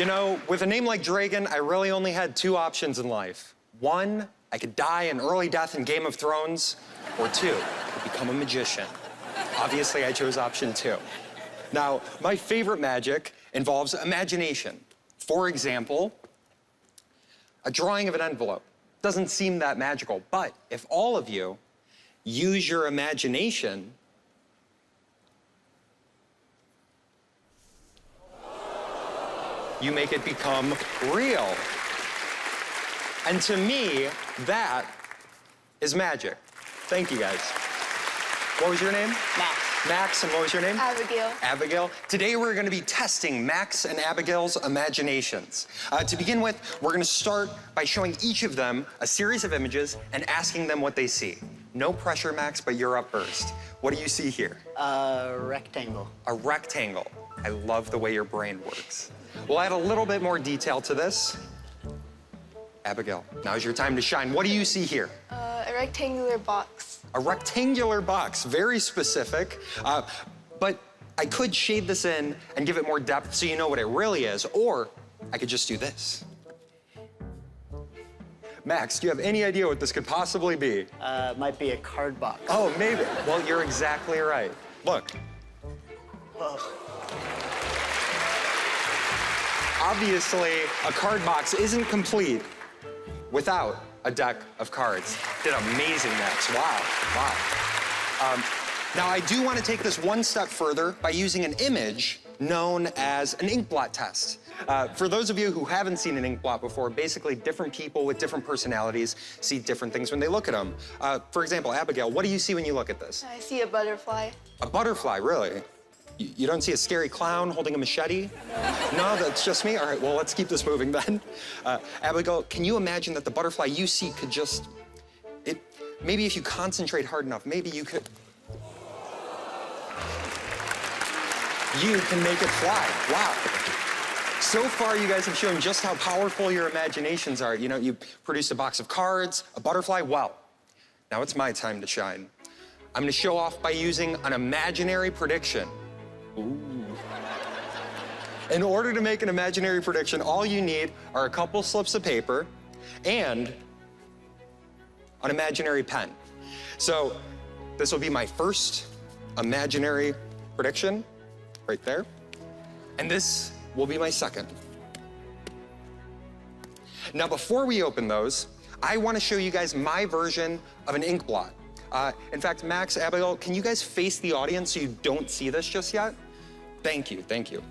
You know, with a name like Dreygon, I really only had two options in life. One, I could die an early death in Game of Thrones, or two, I could become a magician. Obviously, I chose option two. Now, my favorite magic involves imagination. For example, a drawing of an envelope. Doesn't seem that magical, but if all of you use your imagination, you make it become real. And to me, that is magic. Thank you, guys. What was your name? Max. Max, and what was your name? Abigail. Abigail. Today we're going to be testing Max and Abigail's imaginations. To begin with, we're going to start by showing each of them a series of images and asking them what they see. No pressure, Max, but you're up first. What do you see here? A rectangle. A rectangle. I love the way your brain works. We'll add a little bit more detail to this. Abigail, now's your time to shine. What do you see here? A rectangular box. A rectangular box, very specific. But I could shade this in and give it more depth so you know what it really is, or I could just do this. Max, do you have any idea what this could possibly be? Might be a card box. Oh, maybe. Well, you're exactly right. Look. Whoa. Obviously, a card box isn't complete without a deck of cards. Did amazing, Max. Wow, wow. Now, I do want to take this one step further by using an image known as an ink blot test. For those of you who haven't seen an ink blot before, basically different people with different personalities see different things when they look at them. For example, Abigail, what do you see when you look at this? I see a butterfly. A butterfly, really? You don't see a scary clown holding a machete? No, that's just me? All right, well, let's keep this moving then. Abigail, can you imagine that the butterfly you see could just, maybe if you concentrate hard enough, maybe you could, you can make it fly. Wow. So far, you guys have shown just how powerful your imaginations are. You know, you produced a box of cards, a butterfly. Well, now it's my time to shine. I'm gonna show off by using an imaginary prediction. Ooh. In order to make an imaginary prediction, all you need are a couple slips of paper and an imaginary pen. So this will be my first imaginary prediction, right there. And this will be my second. Now, before we open those, I want to show you guys my version of an ink blot. In fact, Max, Abigail, can you guys face the audience so you don't see this just yet? Thank you, thank you.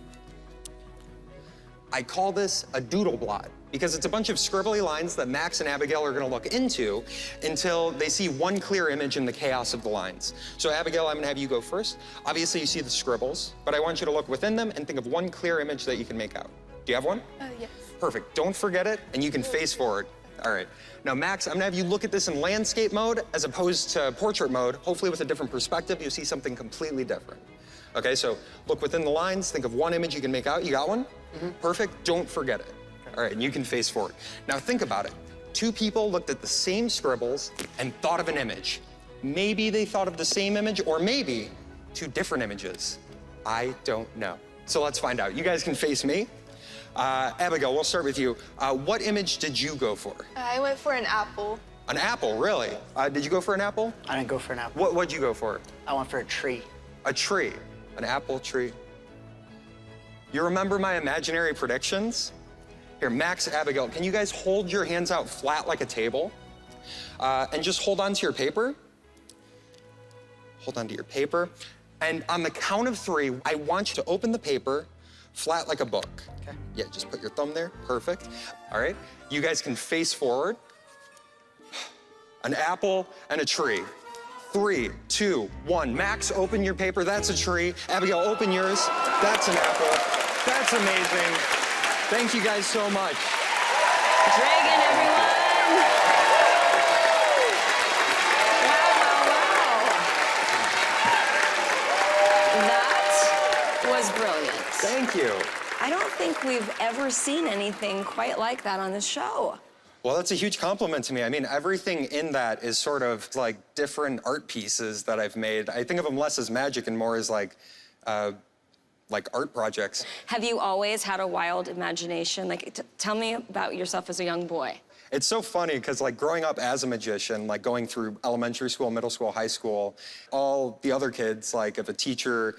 I call this a doodle blot because it's a bunch of scribbly lines that Max and Abigail are gonna look into until they see one clear image in the chaos of the lines. So Abigail, I'm gonna have you go first. Obviously you see the scribbles, but I want you to look within them and think of one clear image that you can make out. Do you have one? Yes. Perfect, don't forget it, and you can face forward. All right. Now, Max, I'm gonna have you look at this in landscape mode as opposed to portrait mode. Hopefully with a different perspective, you'll see something completely different. Okay, so look within the lines, think of one image you can make out. You got one? Mm-hmm. Perfect, don't forget it. All right, and you can face forward. Now think about it. Two people looked at the same scribbles and thought of an image. Maybe they thought of the same image, or maybe two different images. I don't know. So let's find out. You guys can face me. Abigail, we'll start with you. What image did you go for? I went for an apple. An apple, really? Did you go for an apple? I didn't go for an apple. What'd you go for? I went for a tree. A tree, an apple tree. You remember my imaginary predictions? Here, Max, Abigail, can you guys hold your hands out flat like a table? And just hold on to your paper. Hold on to your paper. And on the count of three, I want you to open the paper flat like a book. Okay. Yeah, just put your thumb there. Perfect. All right. You guys can face forward. An apple and a tree. 3, 2, 1. Max, open your paper. That's a tree. Abigail, open yours. That's an apple. That's amazing. Thank you guys so much. Dreygon, everyone. That was brilliant. Thank you. I don't think we've ever seen anything quite like that on this show. Well, that's a huge compliment to me. I mean, everything in that is sort of like different art pieces that I've made. I think of them less as magic and more as like like art projects. Have you always had a wild imagination? Like, tell me about yourself as a young boy. It's so funny because like growing up as a magician, like going through elementary school, middle school, high school, all the other kids, like if a teacher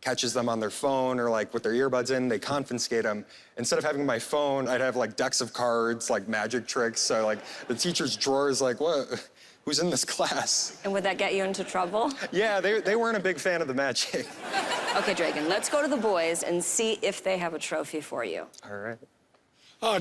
catches them on their phone or like with their earbuds in, they confiscate them. Instead of having my phone, I'd have like decks of cards, like magic tricks. So like the teacher's drawer is like, what? Who's in this class? And would that get you into trouble? Yeah, they weren't a big fan of the magic. Okay, Dreygon, let's go to the boys and see if they have a trophy for you. All right.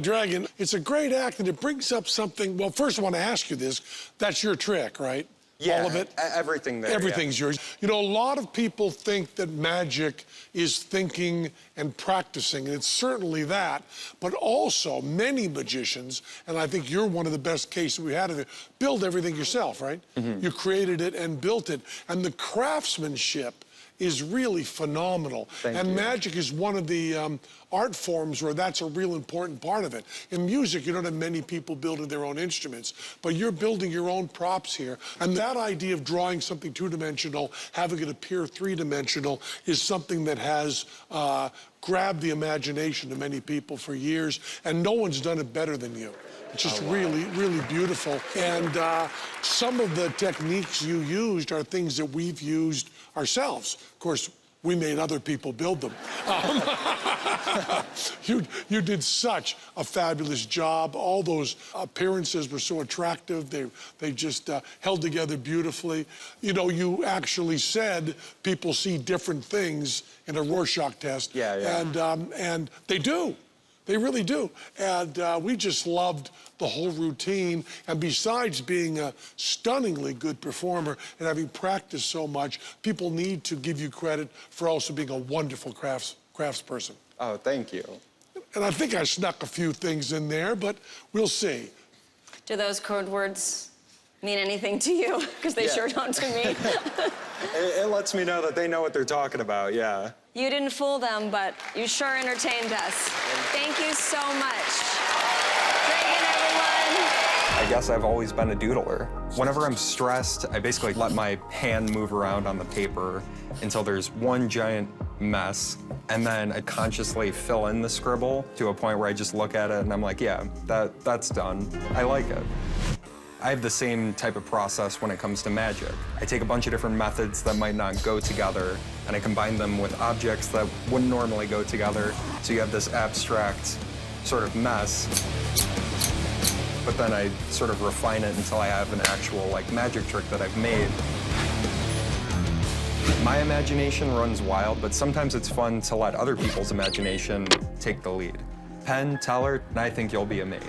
Dreygon, it's a great act, and it brings up something. Well, first I want to ask you this. That's your trick, right? Yeah, all of it? Everything there. Everything's yours. You know, a lot of people think that magic is thinking and practicing, and it's certainly that. But also, many magicians, and I think you're one of the best cases we had of it, build everything yourself, right? You created it and built it. And the craftsmanship is really phenomenal. Thank you. Magic is one of the art forms where that's a real important part of it. In music, you don't have many people building their own instruments, but you're building your own props here. And that idea of drawing something two-dimensional, having it appear three-dimensional, is something that has grabbed the imagination of many people for years, and no one's done it better than you. It's just really, really beautiful. And some of the techniques you used are things that we've used ourselves. Of course, we made other people build them. You did such a fabulous job. All those appearances were so attractive. They just held together beautifully. You know, you actually said people see different things in a Rorschach test. Yeah, yeah. And they do. They really do. And we just loved the whole routine. And besides being a stunningly good performer and having practiced so much, people need to give you credit for also being a wonderful craftsperson. Oh, thank you. And I think I snuck a few things in there, but we'll see. Do those code words mean anything to you? Because they sure don't to me. It lets me know that they know what they're talking about, yeah. You didn't fool them, but you sure entertained us. Thank you so much. Dreygon, everyone. I guess I've always been a doodler. Whenever I'm stressed, I basically let my hand move around on the paper until there's one giant mess, and then I consciously fill in the scribble to a point where I just look at it and I'm like, yeah, that's done. I like it. I have the same type of process when it comes to magic. I take a bunch of different methods that might not go together, and I combine them with objects that wouldn't normally go together, so you have this abstract sort of mess. But then I sort of refine it until I have an actual, like, magic trick that I've made. My imagination runs wild, but sometimes it's fun to let other people's imagination take the lead. Penn Teller, and I think you'll be amazed.